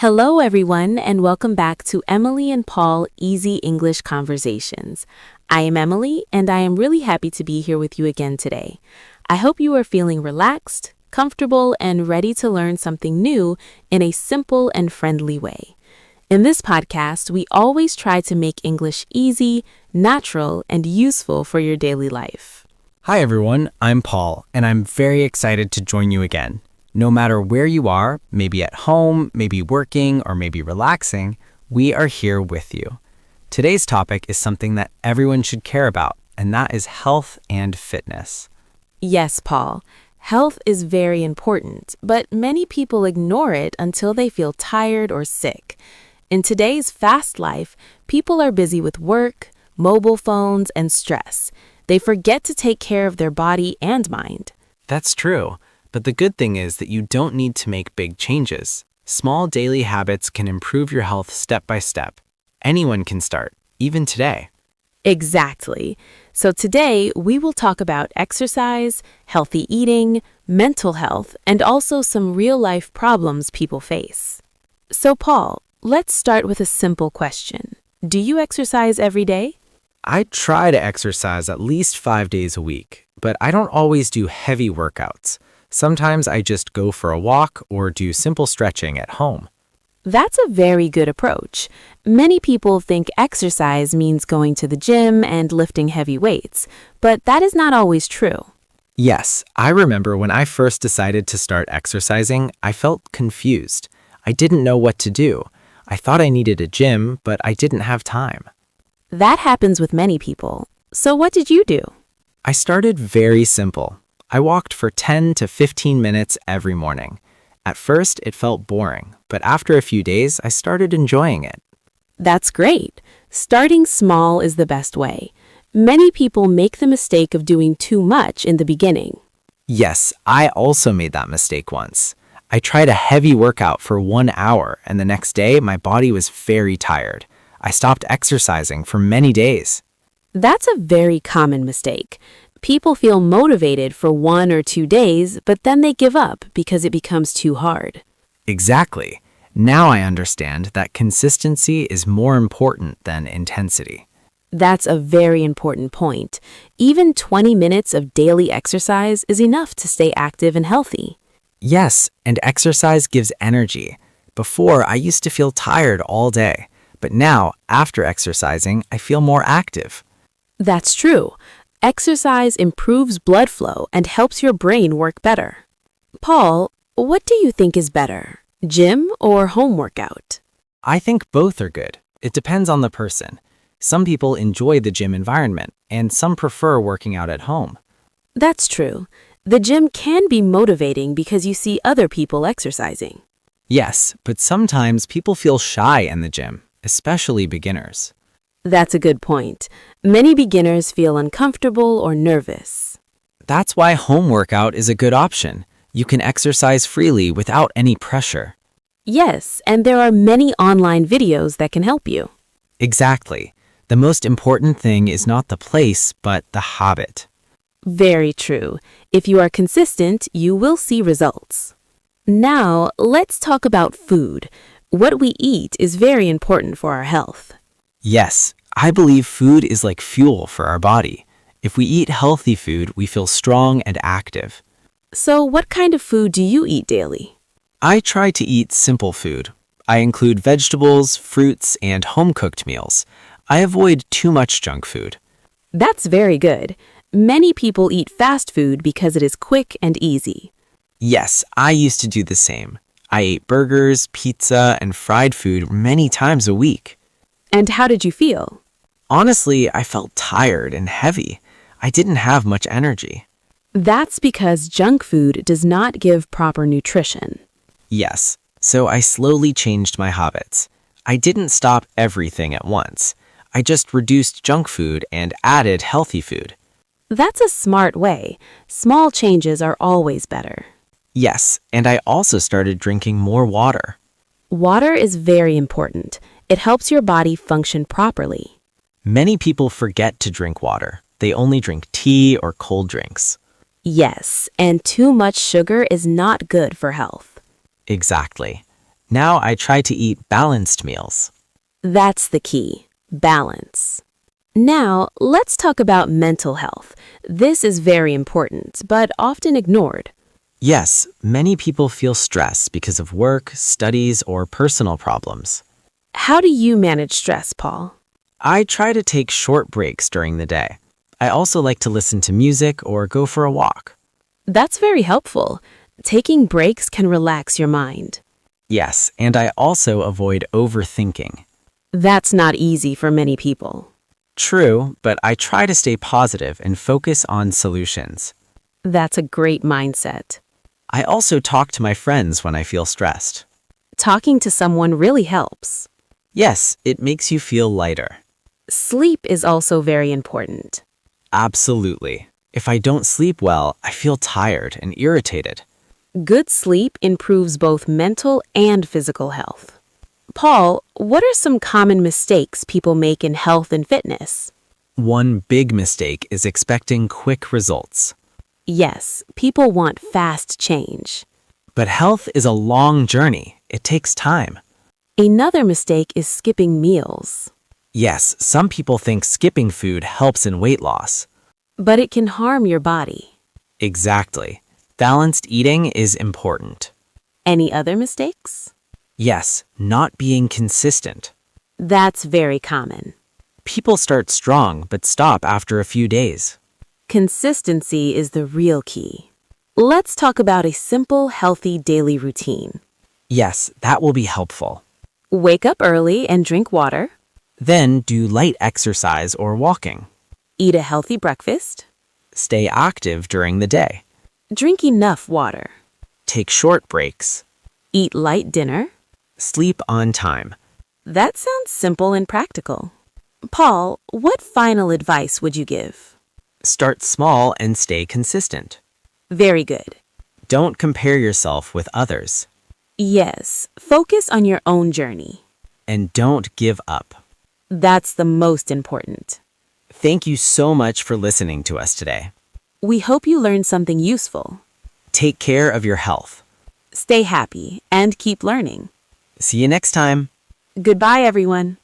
Hello, everyone, and welcome back to Emily and Paul Easy English Conversations. I am Emily, and I am really happy to be here with you again today. I hope you are feeling relaxed, comfortable, and ready to learn something new in a simple and friendly way. In this podcast, we always try to make English easy, natural, and useful for your daily life. Hi everyone, I'm Paul, and I'm very excited to join you again. No matter where you are, maybe at home, maybe working, or maybe relaxing, we are here with you. Today's topic is something that everyone should care about, and that is health and fitness. Yes, Paul. Health is very important, but many people ignore it until they feel tired or sick. In today's fast life, people are busy with work, mobile phones, and stress. They forget to take care of their body and mind. That's true, but the good thing is that you don't need to make big changes. Small daily habits can improve your health step by step. Anyone can start, even today. Exactly. So today, we will talk about exercise, healthy eating, mental health, and also some real-life problems people face. So Paul, let's start with a simple question. Do you exercise every day? I try to exercise at least 5 days a week, but I don't always do heavy workouts. Sometimes I just go for a walk or do simple stretching at home. That's a very good approach. Many people think exercise means going to the gym and lifting heavy weights, but that is not always true. Yes, I remember when I first decided to start exercising, I felt confused. I didn't know what to do. I thought I needed a gym, but I didn't have time. That happens with many people. So what did you do? I started very simple. I walked for 10 to 15 minutes every morning. At first, it felt boring, but after a few days, I started enjoying it. That's great. Starting small is the best way. Many people make the mistake of doing too much in the beginning. Yes, I also made that mistake once. I tried a heavy workout for 1 hour, and the next day, my body was very tired. I stopped exercising for many days. That's a very common mistake. People feel motivated for 1 or 2 days, but then they give up because it becomes too hard. Exactly. Now I understand that consistency is more important than intensity. That's a very important point. Even 20 minutes of daily exercise is enough to stay active and healthy. Yes, and exercise gives energy. Before, I used to feel tired all day, but now, after exercising, I feel more active. That's true. Exercise improves blood flow and helps your brain work better. Paul, what do you think is better, gym or home workout? I think both are good. It depends on the person. Some people enjoy the gym environment, and some prefer working out at home. That's true. The gym can be motivating because you see other people exercising. Yes, but sometimes people feel shy in the gym, especially beginners. That's a good point. Many beginners feel uncomfortable or nervous. That's why home workout is a good option. You can exercise freely without any pressure. Yes, and there are many online videos that can help you. Exactly. The most important thing is not the place, but the habit. Very true. If you are consistent, you will see results. Now, let's talk about food. What we eat is very important for our health. Yes, I believe food is like fuel for our body. If we eat healthy food, we feel strong and active. So, what kind of food do you eat daily? I try to eat simple food. I include vegetables, fruits, and home-cooked meals. I avoid too much junk food. That's very good. Many people eat fast food because it is quick and easy. Yes, I used to do the same. I ate burgers, pizza, and fried food many times a week. And how did you feel? Honestly, I felt tired and heavy. I didn't have much energy. That's because junk food does not give proper nutrition. Yes, so I slowly changed my habits. I didn't stop everything at once. I just reduced junk food and added healthy food. That's a smart way. Small changes are always better. Yes, and I also started drinking more water. Water is very important. It helps your body function properly. Many people forget to drink water. They only drink tea or cold drinks. Yes, and too much sugar is not good for health. Exactly. Now I try to eat balanced meals. That's the key, balance. Now, let's talk about mental health. This is very important, but often ignored. Yes, many people feel stress because of work, studies, or personal problems. How do you manage stress, Paul? I try to take short breaks during the day. I also like to listen to music or go for a walk. That's very helpful. Taking breaks can relax your mind. Yes, and I also avoid overthinking. That's not easy for many people. True, but I try to stay positive and focus on solutions. That's a great mindset. I also talk to my friends when I feel stressed. Talking to someone really helps. Yes, it makes you feel lighter. Sleep is also very important. Absolutely. If I don't sleep well, I feel tired and irritated. Good sleep improves both mental and physical health. Paul, what are some common mistakes people make in health and fitness? One big mistake is expecting quick results. Yes, people want fast change. But health is a long journey. It takes time. Another mistake is skipping meals. Yes, some people think skipping food helps in weight loss. But it can harm your body. Exactly. Balanced eating is important. Any other mistakes? Yes, not being consistent. That's very common. People start strong but stop after a few days. Consistency is the real key. Let's talk about a simple, healthy daily routine. Yes, that will be helpful. Wake up early and drink water. Then do light exercise or walking. Eat a healthy breakfast. Stay active during the day. Drink enough water. Take short breaks. Eat light dinner. Sleep on time. That sounds simple and practical. Paul, what final advice would you give? Start small and stay consistent. Very good. Don't compare yourself with others. Yes, focus on your own journey. And don't give up. That's the most important. Thank you so much for listening to us today. We hope you learned something useful. Take care of your health. Stay happy and keep learning. See you next time. Goodbye, everyone.